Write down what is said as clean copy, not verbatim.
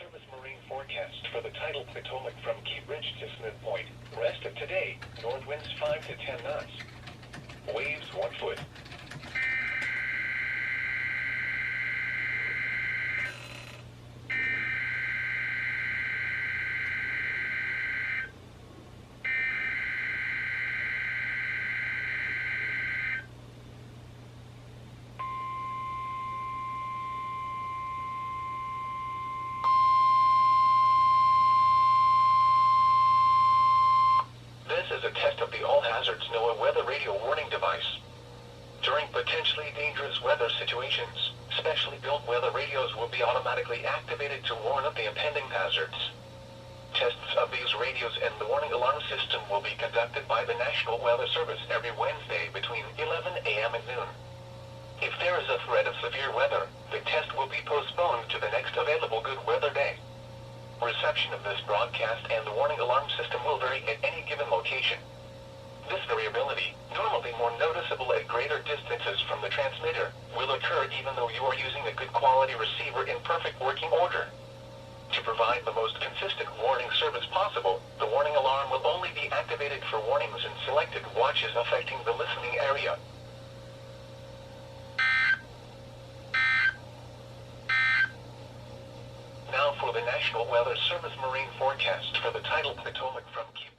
Service marine forecast for the tidal Potomac from Key Ridge to Smith Point. Rest of today, north winds 5 to 10 knots. Waves 1 foot. This is a test of the All Hazards NOAA weather radio warning device. During potentially dangerous weather situations, specially built weather radios will be automatically activated to warn of the impending hazards. Tests of these radios and the warning alarm system will be conducted by the National Weather Service every Wednesday between 11 a.m. and noon. If there is a threat of severe weather, the test will be postponed to the next available good weather day. Reception of this broadcast and the warning alarm system will vary at any given location. This variability, normally more noticeable at greater distances from the transmitter, will occur even though you are using a good quality receiver in perfect working order. To provide the most consistent warning service possible, the warning alarm will only be activated for warnings in selected watches affecting the listening area. Now for the National Weather Service marine forecast for the tidal Potomac from Key